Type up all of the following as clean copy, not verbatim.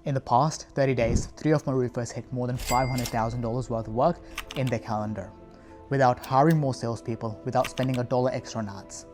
In the past 30 days, 3 of my roofers hit more than $500,000 worth of work in their calendar, without hiring more salespeople, without spending $1 extra on ads.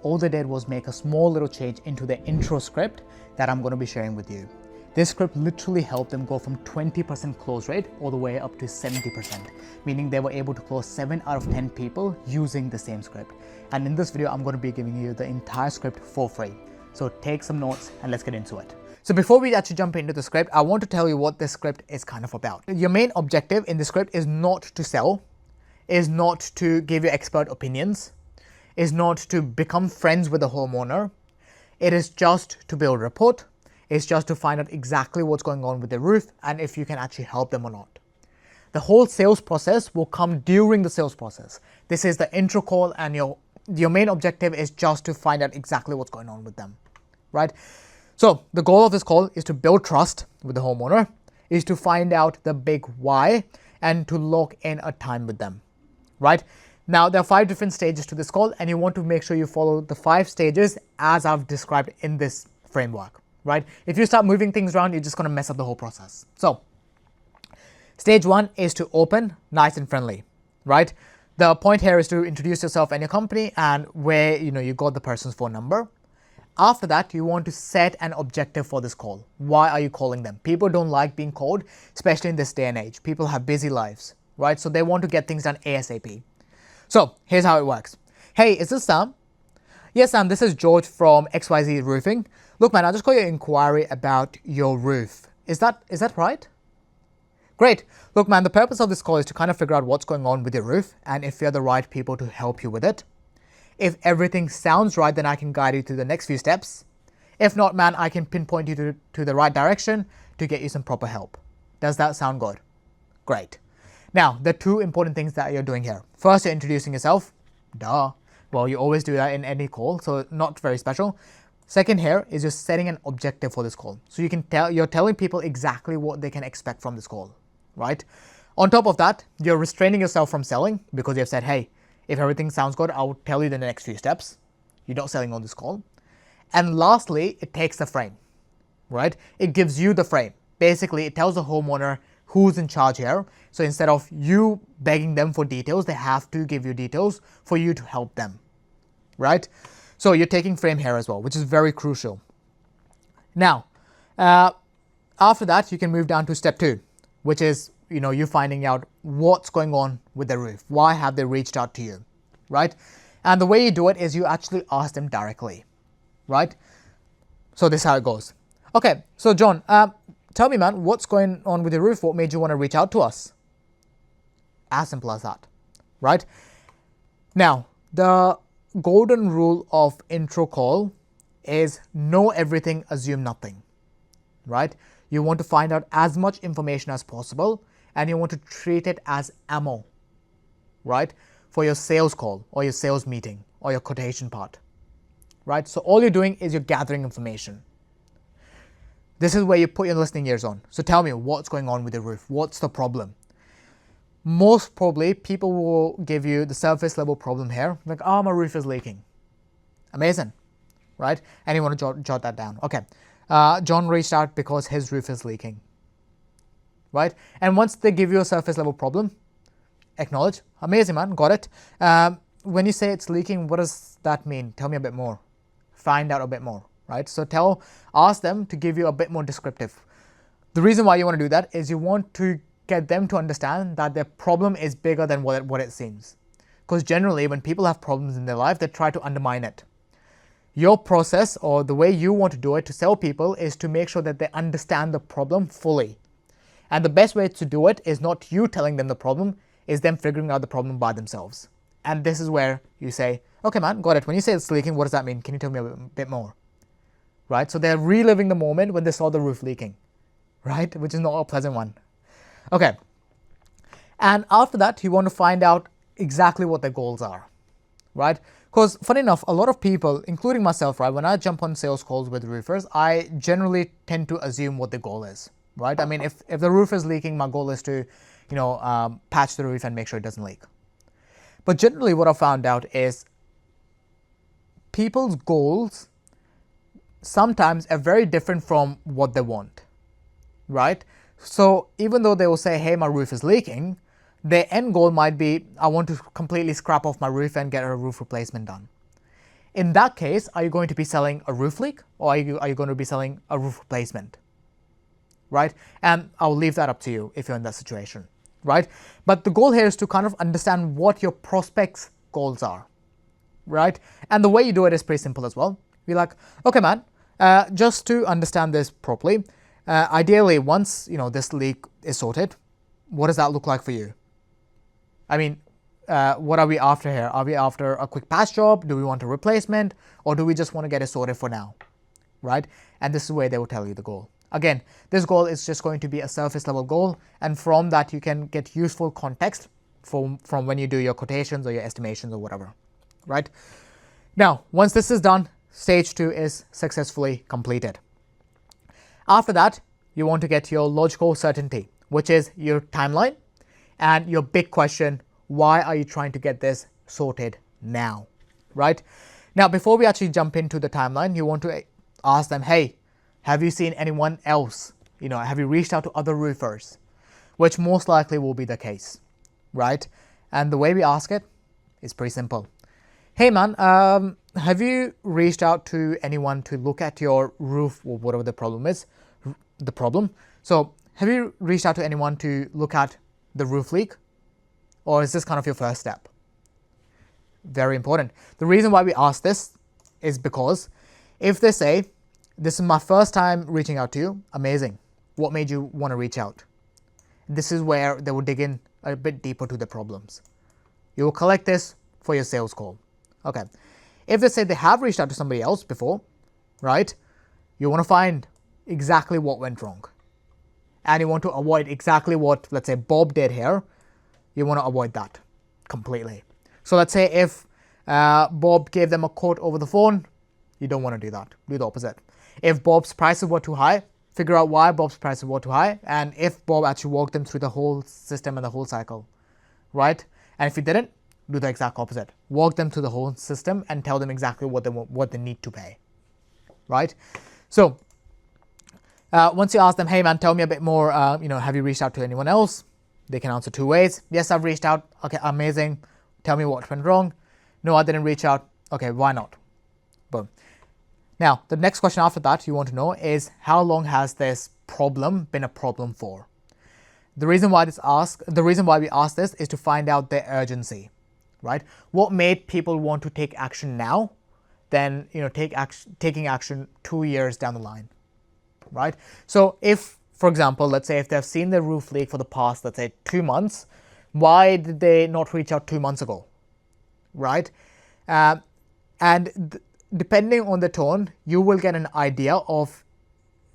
All they did was make a small little change into their intro script that I'm going to be sharing with you. This script literally helped them go from 20% close rate all the way up to 70%, meaning they were able to close 7 out of 10 people using the same script. And in this video, I'm going to be giving you the entire script for free. So take some notes and let's get into it. So before we actually jump into the script, I want to tell you what this script is kind of about. Your main objective in the script is not to sell, is not to give you expert opinions, is not to become friends with the homeowner. It is just to build rapport. It's just to find out exactly what's going on with the roof and if you can actually help them or not. The whole sales process will come during the sales process. This is the intro call, and your main objective is just to find out exactly what's going on with them, right? So the goal of this call is to build trust with the homeowner, is to find out the big why, and to lock in a time with them, right? Now, there are 5 different stages to this call, and you want to make sure you follow the 5 stages as I've described in this framework, right? If you start moving things around, you're just going to mess up the whole process. So stage 1 is to open nice and friendly, right? The point here is to introduce yourself and your company and where you got the person's phone number. After that, you want to set an objective for this call. Why are you calling them? People don't like being called, especially in this day and age. People have busy lives, right? So they want to get things done ASAP. So here's how it works. Hey, is this Sam? Yes, Sam, this is George from XYZ Roofing. Look, man, I just got your inquiry about your roof. Is that right? Great. Look, man, the purpose of this call is to kind of figure out what's going on with your roof and if you're the right people to help you with it. If everything sounds right, then I can guide you to the next few steps. If not, man, I can pinpoint you to the right direction to get you some proper help. Does that sound good? Great. Now, the 2 important things that you're doing here. First, you're introducing yourself. Duh. Well, you always do that in any call, so not very special. Second here is you're setting an objective for this call. So you're telling people exactly what they can expect from this call, right? On top of that, you're restraining yourself from selling because you've said, hey, if everything sounds good, I'll tell you the next few steps. You're not selling on this call. And lastly, it takes the frame, right? It gives you the frame. Basically, it tells the homeowner who's in charge here. So instead of you begging them for details, they have to give you details for you to help them, right? So you're taking frame here as well, which is very crucial. Now, after that, you can move down to step 2, which is you finding out what's going on with the roof. Why have they reached out to you, right? And the way you do it is you actually ask them directly, right? So this is how it goes. Okay, so John, tell me, man, what's going on with your roof? What made you want to reach out to us? As simple as that, right? Now, the golden rule of intro call is know everything, assume nothing, right? You want to find out as much information as possible, and you want to treat it as ammo, right? For your sales call or your sales meeting or your quotation part, right? So all you're doing is you're gathering information. This is where you put your listening ears on. So tell me what's going on with the roof. What's the problem? Most probably, people will give you the surface level problem here. Like, oh, my roof is leaking. Amazing, right? And you want to jot that down. Okay. John reached out because his roof is leaking, right? And once they give you a surface level problem, acknowledge. Amazing, man. Got it. When you say it's leaking, what does that mean? Tell me a bit more. Find out a bit more, right? So ask them to give you a bit more descriptive. The reason why you want to do that is you want to get them to understand that their problem is bigger than what it seems. Because generally, when people have problems in their life, they try to undermine it. Your process or the way you want to do it to sell people is to make sure that they understand the problem fully. And the best way to do it is not you telling them the problem, is them figuring out the problem by themselves. And this is where you say, okay, man, got it. When you say it's leaking, what does that mean? Can you tell me a bit more? Right? So they're reliving the moment when they saw the roof leaking, right? Which is not a pleasant one. Okay. And after that, you want to find out exactly what their goals are, right? Because funny enough, a lot of people, including myself, right, when I jump on sales calls with roofers, I generally tend to assume what the goal is, right? I mean, if the roof is leaking, my goal is to, patch the roof and make sure it doesn't leak. But generally what I found out is people's goals sometimes are very different from what they want, right? So even though they will say, hey, my roof is leaking, their end goal might be, I want to completely scrap off my roof and get a roof replacement done. In that case, are you going to be selling a roof leak, or are you going to be selling a roof replacement? Right? And I'll leave that up to you if you're in that situation, right? But the goal here is to kind of understand what your prospects' goals are, right? And the way you do it is pretty simple as well. Be like, okay, man, just to understand this properly, ideally, once this leak is sorted, what does that look like for you? I mean, what are we after here? Are we after a quick patch job? Do we want a replacement? Or do we just want to get it sorted for now, right? And this is where they will tell you the goal. Again, this goal is just going to be a surface level goal, and from that you can get useful context from when you do your quotations or your estimations or whatever, right? Now, once this is done, stage 2 is successfully completed. After that, you want to get your logical certainty, which is your timeline and your big question, why are you trying to get this sorted now, right? Now, before we actually jump into the timeline, you want to ask them, hey, have you seen anyone else? Have you reached out to other roofers? Which most likely will be the case, right? And the way we ask it is pretty simple. Hey man, have you reached out to anyone to look at your roof or whatever the problem is? So have you reached out to anyone to look at the roof leak? Or is this kind of your first step? Very important. The reason why we ask this is because if they say, this is my first time reaching out to you, amazing. What made you want to reach out? This is where they will dig in a bit deeper to the problems. You will collect this for your sales call. Okay. If they say they have reached out to somebody else before, right? You want to find exactly what went wrong. And you want to avoid exactly what, let's say, Bob did here. You want to avoid that completely. So let's say if Bob gave them a quote over the phone, you don't want to do that. Do the opposite. If Bob's prices were too high, figure out why Bob's prices were too high, and if Bob actually walked them through the whole system and the whole cycle, right? And if he didn't, do the exact opposite. Walk them through the whole system and tell them exactly what they need to pay, right? So once you ask them, hey man, tell me a bit more, have you reached out to anyone else? They can answer 2 ways. Yes, I've reached out. Okay, amazing. Tell me what went wrong. No, I didn't reach out. Okay, why not? Boom. Now, the next question after that you want to know is, how long has this problem been a problem for? The reason why we ask this is to find out their urgency, right? What made people want to take action now than taking action 2 years down the line, right? So if, for example, let's say if they've seen the roof leak for the past, let's say 2 months, why did they not reach out 2 months ago, right? Depending on the tone, you will get an idea of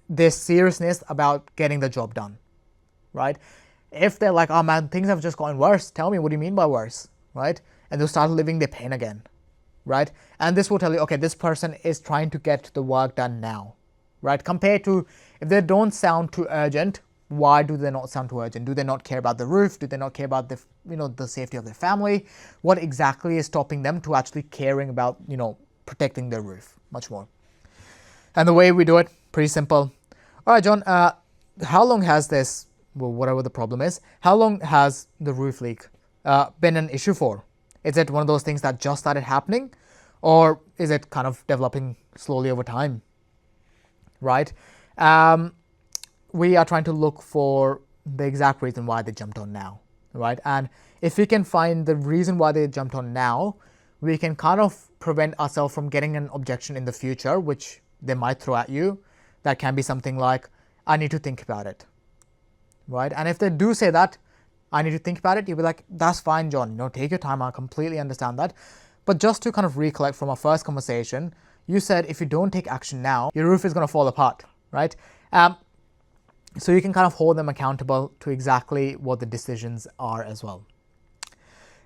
their seriousness about getting the job done, right? If they're like, oh man, things have just gotten worse, tell me, what do you mean by worse, right? And they'll start living their pain again, right? And this will tell you, okay, this person is trying to get the work done now, right? Compared to if they don't sound too urgent, why do they not sound too urgent? Do they not care about the roof? Do they not care about the safety of their family? What exactly is stopping them to actually caring about, protecting their roof much more? And the way we do it, pretty simple. All right, John, how long has this, whatever the problem is, how long has the roof leak been an issue for? Is it one of those things that just started happening, or is it kind of developing slowly over time, right? We are trying to look for the exact reason why they jumped on now, right? And if we can find the reason why they jumped on now, we can kind of prevent ourselves from getting an objection in the future, which they might throw at you. That can be something like, I need to think about it, right? And if they do say that, I need to think about it, you'll be like, that's fine, John, take your time, I completely understand that. But just to kind of recollect from our first conversation, you said if you don't take action now, your roof is going to fall apart, right? So you can kind of hold them accountable to exactly what the decisions are as well.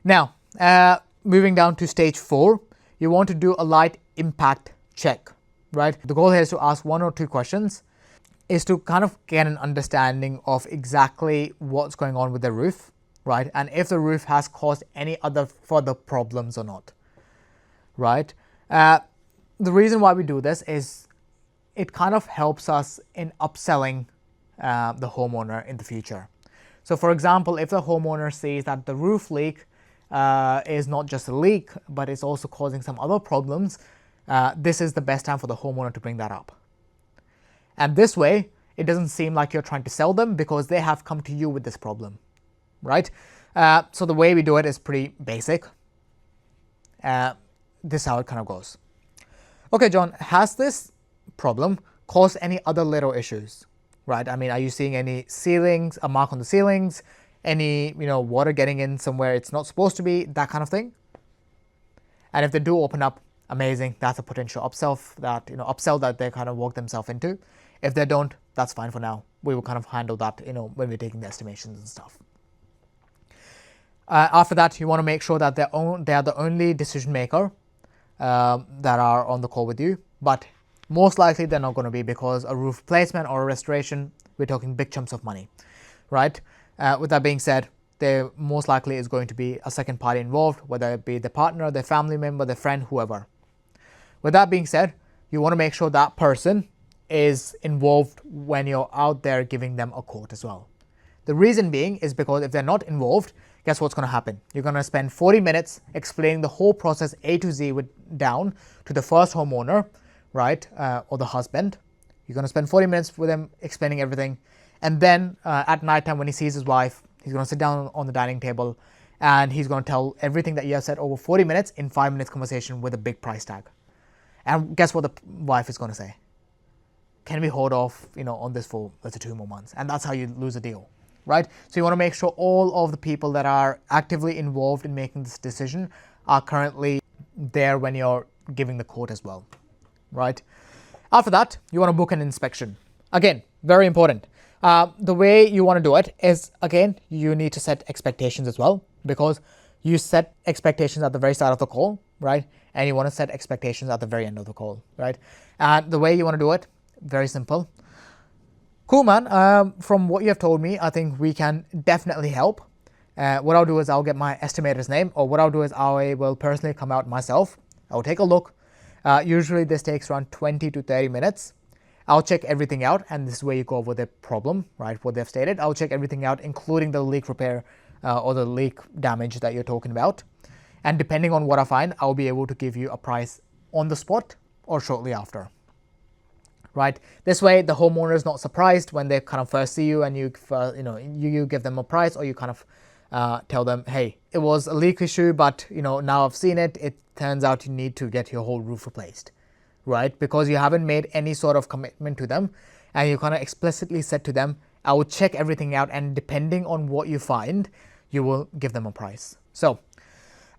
Now, moving down to stage 4, you want to do a light impact check, right? The goal here is to ask 1 or 2 questions, is to kind of get an understanding of exactly what's going on with the roof, right? And if the roof has caused any other further problems or not, right? The reason why we do this is it kind of helps us in upselling the homeowner in the future. So for example, if the homeowner sees that the roof leak is not just a leak, but it's also causing some other problems, this is the best time for the homeowner to bring that up. And this way, it doesn't seem like you're trying to sell them because they have come to you with this problem, right? So the way we do it is pretty basic. This is how it kind of goes. Okay, John, has this problem caused any other little issues, right? I mean, are you seeing any ceilings, a mark on the ceilings, any, water getting in somewhere it's not supposed to be, that kind of thing? And if they do open up, amazing, that's a potential upsell that they kind of work themselves into. If they don't, that's fine for now. We will kind of handle that, when we're taking the estimations and stuff. After that, you want to make sure that they are the only decision maker that are on the call with you, but most likely they're not going to be, because a roof replacement or a restoration, we're talking big chunks of money, right? With that being said, there most likely is going to be a second party involved, whether it be the partner, the family member, the friend, whoever. With that being said, you want to make sure that person is involved when you're out there giving them a quote as well. The reason being is because if they're not involved, guess what's going to happen? You're going to spend 40 minutes explaining the whole process A to Z down to the first homeowner, right, or the husband. You're going to spend 40 minutes with them explaining everything. And then at nighttime when he sees his wife, he's going to sit down on the dining table and he's going to tell everything that you have said over 40 minutes in 5 minutes conversation with a big price tag. And guess what the wife is going to say? Can we hold off, on this for, let's say, 2 more months? And that's how you lose a deal, right? So you want to make sure all of the people that are actively involved in making this decision are currently there when you're giving the quote as well, right? After that, you want to book an inspection. Again, very important. The way you want to do it is, again, you need to set expectations as well, because you set expectations at the very start of the call, right? And you want to set expectations at the very end of the call, right? And the way you want to do it, very simple. Cool, man. From what you have told me, I think we can definitely help. What I'll do is I'll get my estimator's name, or what I'll do is I will personally come out myself. I'll take a look. Usually this takes around 20 to 30 minutes. I'll check everything out, and this is where you go over the problem, right? What they've stated. I'll check everything out, including the leak repair or the leak damage that you're talking about. And depending on what I find, I'll be able to give you a price on the spot or shortly after. Right. This way, the homeowner is not surprised when they kind of first see you and you give them a price, or you kind of tell them, hey, it was a leak issue, but now I've seen it. It turns out you need to get your whole roof replaced, right? Because you haven't made any sort of commitment to them, and you kind of explicitly said to them, I will check everything out, and depending on what you find, you will give them a price. So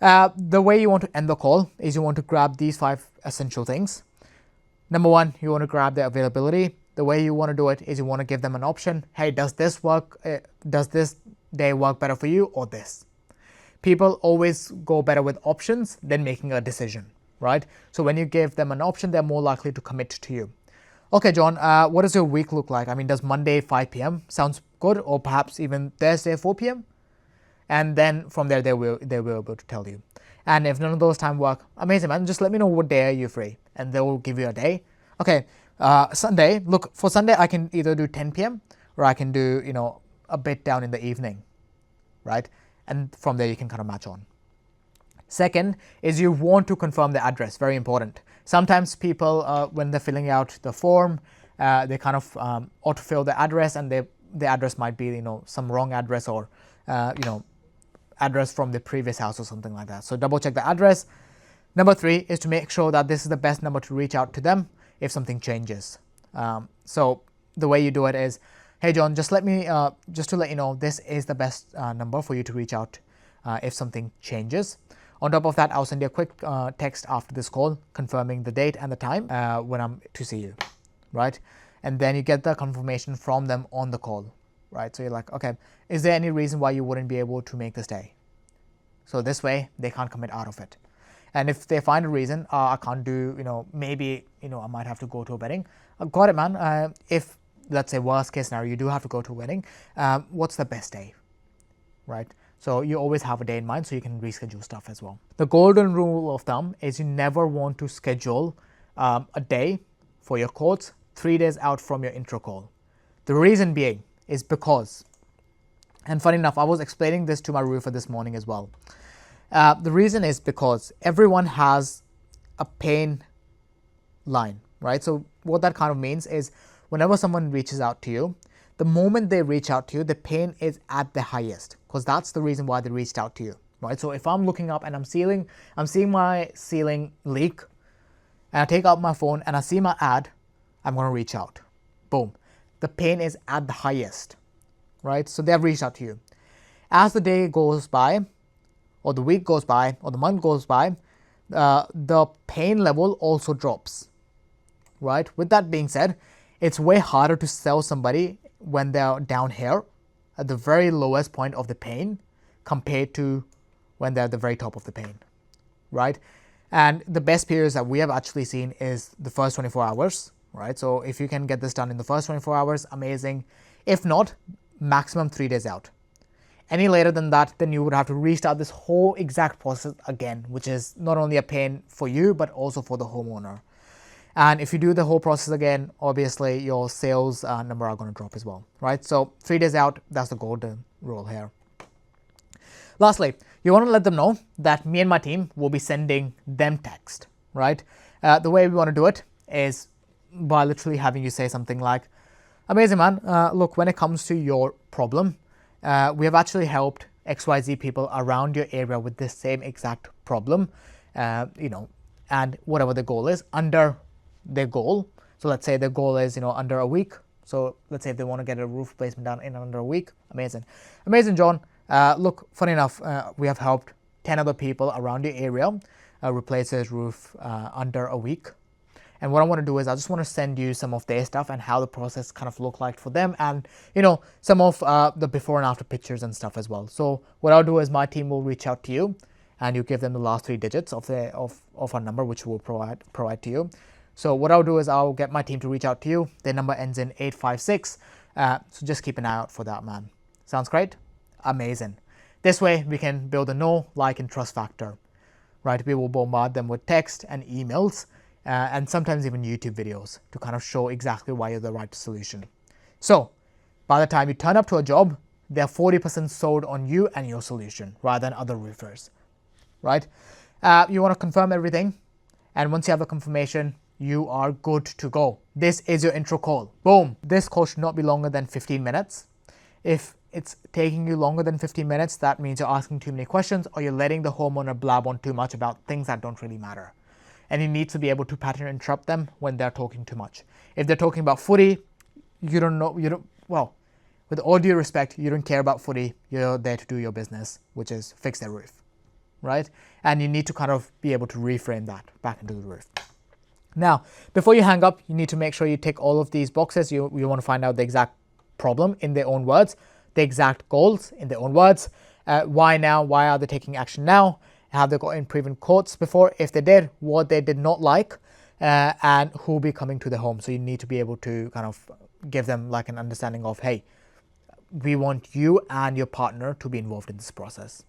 the way you want to end the call is you want to grab these 5 essential things. Number 1, you want to grab their availability. The way you want to do it is you want to give them an option. Hey, does this work? Does this day work better for you, or this? People always go better with options than making a decision, right? So when you give them an option, they're more likely to commit to you. Okay, John, what does your week look like? I mean, does Monday 5 p.m. sounds good, or perhaps even Thursday 4 p.m.? And then from there, they will be able to tell you. And if none of those time work, amazing, man. Just let me know what day are you free, and they will give you a day. Okay, Sunday. Look, for Sunday, I can either do 10 p.m. or I can do a bit down in the evening, right? And from there, you can kind of match on. Second is you want to confirm the address. Very important. Sometimes people, when they're filling out the form, they kind of autofill the address, and the address might be some wrong address, or address from the previous house or something like that. So double check the address. Number 3 is to make sure that this is the best number to reach out to them if something changes. So the way you do it is, hey John, just to let you know, this is the best number for you to reach out if something changes. On top of that, I'll send you a quick text after this call confirming the date and the time when I'm to see you, right? And then you get the confirmation from them on the call, right? So you're like, okay, is there any reason why you wouldn't be able to make this day? So this way, they can't commit out of it. And if they find a reason, I can't do, maybe, I might have to go to a wedding. Got it, man. If, let's say, worst case scenario, you do have to go to a wedding, what's the best day, right? So you always have a day in mind so you can reschedule stuff as well. The golden rule of thumb is you never want to schedule a day for your quotes 3 days out from your intro call. The reason being is because, and funny enough, I was explaining this to my roofer this morning as well. The reason is because everyone has a pain line, right? So what that kind of means is whenever someone reaches out to you, the moment they reach out to you, the pain is at the highest, because that's the reason why they reached out to you, right? So if I'm looking up and I'm seeing my ceiling leak, and I take out my phone and I see my ad, I'm going to reach out. Boom. The pain is at the highest, right? So they've reached out to you. As the day goes by, or the week goes by, or the month goes by, the pain level also drops, right? With that being said, it's way harder to sell somebody when they're down here at the very lowest point of the pain compared to when they're at the very top of the pain, right? And the best periods that we have actually seen is the first 24 hours, right? So if you can get this done in the first 24 hours, amazing. If not, maximum 3 days out. Any later than that, then you would have to restart this whole exact process again, which is not only a pain for you, but also for the homeowner. And if you do the whole process again, obviously your sales number are going to drop as well, right? So 3 days out, that's the golden rule here. Lastly, you want to let them know that me and my team will be sending them text, right? The way we want to do it is by literally having you say something like, amazing man, look, when it comes to your problem, we have actually helped XYZ people around your area with this same exact problem, and whatever the goal is, under their goal. So let's say the goal is, under a week. So let's say if they want to get a roof replacement done in under a week, amazing. Amazing, John. Look, funny enough, we have helped 10 other people around your area replace his roof under a week. And what I want to do is I just want to send you some of their stuff and how the process kind of looked like for them, and some of the before and after pictures and stuff as well. So what I'll do is my team will reach out to you, and you give them the last 3 digits of our number, which we'll provide to you. So what I'll do is I'll get my team to reach out to you. Their number ends in 856. So just keep an eye out for that, man. Sounds great? Amazing. This way we can build a know, like, and trust factor, right? We will bombard them with text and emails, and sometimes even YouTube videos to kind of show exactly why you're the right solution. So by the time you turn up to a job, they're 40% sold on you and your solution rather than other roofers, right? You want to confirm everything, and once you have a confirmation, you are good to go. This is your intro call. Boom. This call should not be longer than 15 minutes. If it's taking you longer than 15 minutes, that means you're asking too many questions, or you're letting the homeowner blab on too much about things that don't really matter. And you need to be able to pattern interrupt them when they're talking too much. If they're talking about footy, well, with all due respect, you don't care about footy. You're there to do your business, which is fix their roof, right? And you need to kind of be able to reframe that back into the roof. Now, before you hang up, you need to make sure you tick all of these boxes. You want to find out the exact problem in their own words, the exact goals in their own words, why now, why are they taking action now, have they got in proven quotes before, if they did, what they did not like, and who will be coming to the home. So you need to be able to kind of give them like an understanding of, hey, we want you and your partner to be involved in this process.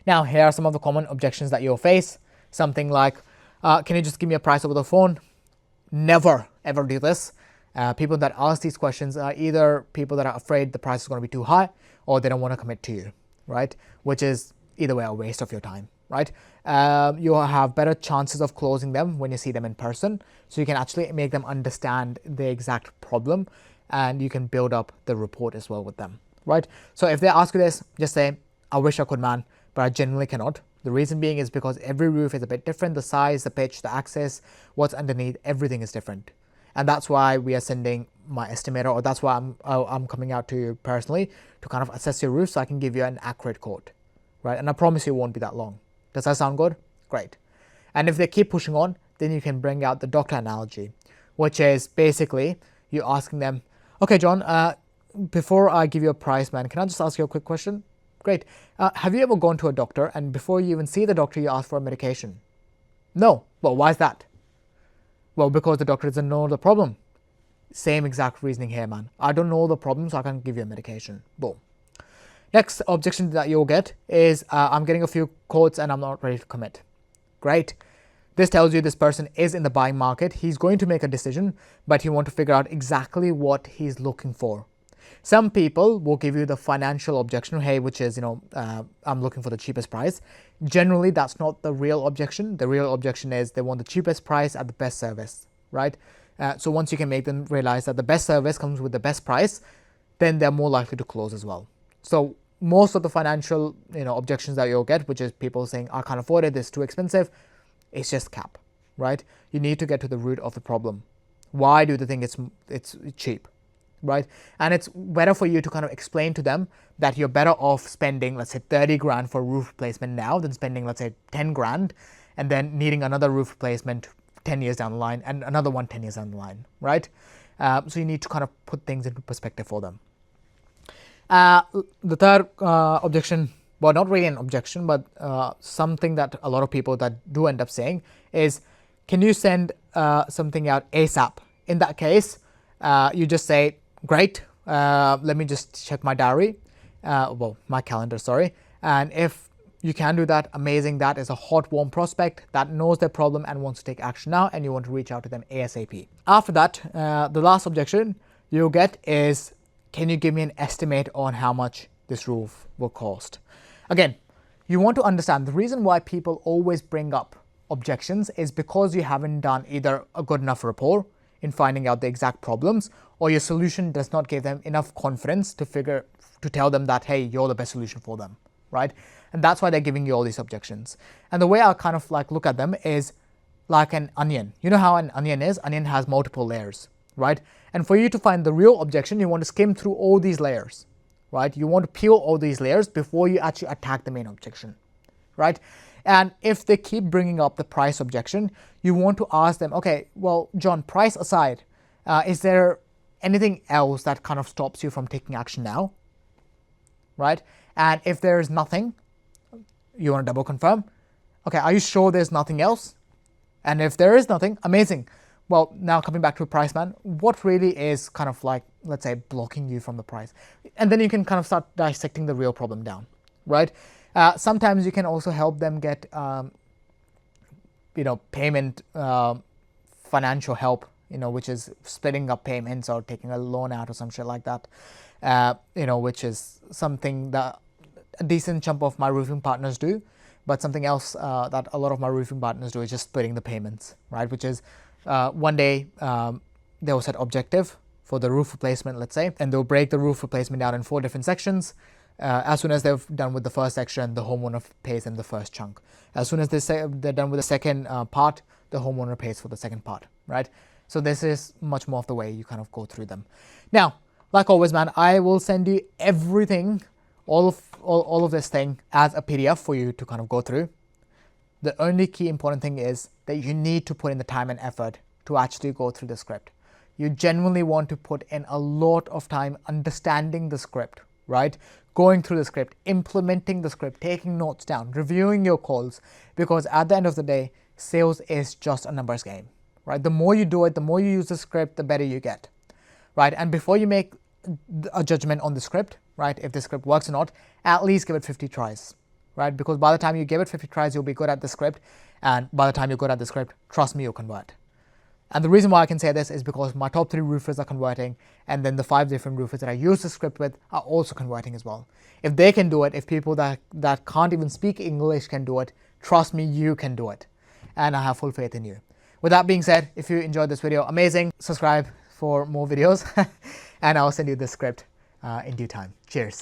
Now, here are some of the common objections that you'll face. Something like, can you just give me a price over the phone? Never, ever do this. People that ask these questions are either people that are afraid the price is going to be too high, or they don't want to commit to you, right? Which is either way a waste of your time, right? You'll have better chances of closing them when you see them in person. So you can actually make them understand the exact problem, and you can build up the rapport as well with them, right? So if they ask you this, just say, I wish I could, man, but I genuinely cannot. The reason being is because every roof is a bit different. The size, the pitch, the access, what's underneath, everything is different. And that's why we are sending my estimator, or that's why I'm coming out to you personally to kind of assess your roof so I can give you an accurate quote, right? And I promise you it won't be that long. Does that sound good? Great. And if they keep pushing on, then you can bring out the doctor analogy, which is basically you asking them, okay, John, before I give you a price, man, can I just ask you a quick question? Great. Have you ever gone to a doctor and before you even see the doctor, you ask for a medication? No. Well, why is that? Well, because the doctor doesn't know the problem. Same exact reasoning here, man. I don't know the problem, so I can't give you a medication. Boom. Next objection that you'll get is, I'm getting a few quotes and I'm not ready to commit. Great. This tells you this person is in the buying market. He's going to make a decision, but you want to figure out exactly what he's looking for. Some people will give you the financial objection, hey, which is, I'm looking for the cheapest price. Generally, that's not the real objection. The real objection is they want the cheapest price at the best service, right? So once you can make them realize that the best service comes with the best price, then they're more likely to close as well. So most of the financial, objections that you'll get, which is people saying, I can't afford it, it's too expensive, it's just cap, right? You need to get to the root of the problem. Why do they think it's cheap? Right? And it's better for you to kind of explain to them that you're better off spending, let's say 30 grand for roof replacement now than spending, let's say 10 grand and then needing another roof replacement 10 years down the line and another one 10 years down the line, right? So you need to kind of put things into perspective for them. The third objection, well, not really an objection, but something that a lot of people that do end up saying is, can you send something out ASAP? In that case, you just say, great, let me just check my diary, my calendar, sorry. And if you can do that, amazing. That is a hot, warm prospect that knows their problem and wants to take action now, and you want to reach out to them ASAP. After that, the last objection you'll get is, can you give me an estimate on how much this roof will cost? Again, you want to understand the reason why people always bring up objections is because you haven't done either a good enough rapport in finding out the exact problems, or your solution does not give them enough confidence to tell them that, hey, you're the best solution for them, right? And that's why they're giving you all these objections. And the way I kind of look at them is like an onion. You know how an onion is? Onion has multiple layers, right? And for you to find the real objection, you want to skim through all these layers, right? You want to peel all these layers before you actually attack the main objection, right? And if they keep bringing up the price objection, you want to ask them, okay, well, John, price aside, is there anything else that kind of stops you from taking action now, right? And if there is nothing, you want to double confirm. Okay, are you sure there's nothing else? And if there is nothing, amazing. Well, now coming back to a price, man, what really is kind of let's say, blocking you from the price? And then you can kind of start dissecting the real problem down, right? Sometimes you can also help them get, payment, financial help, which is splitting up payments or taking a loan out or some shit like that, which is something that a decent chunk of my roofing partners do. But something else that a lot of my roofing partners do is just splitting the payments, right? Which is one day they will set objective for the roof replacement, let's say, and they'll break the roof replacement down in 4 different sections. As soon as they've done with the first section, the homeowner pays them the first chunk. As soon as they're done with the second part, the homeowner pays for the second part, right? So this is much more of the way you kind of go through them. Now, like always, man, I will send you everything, all of this thing as a PDF for you to kind of go through. The only key important thing is that you need to put in the time and effort to actually go through the script. You genuinely want to put in a lot of time understanding the script, right? Going through the script, implementing the script, taking notes down, reviewing your calls, because at the end of the day, sales is just a numbers game, right? The more you do it, the more you use the script, the better you get, right? And before you make a judgment on the script, right, if the script works or not, at least give it 50 tries, right? Because by the time you give it 50 tries, you'll be good at the script. And by the time you're good at the script, trust me, you'll convert. And the reason why I can say this is because my top 3 roofers are converting, and then the 5 different roofers that I use the script with are also converting as well. If they can do it, if people that can't even speak English can do it, trust me, you can do it. And I have full faith in you. With that being said, if you enjoyed this video, amazing. Subscribe for more videos, and I'll send you the script in due time. Cheers.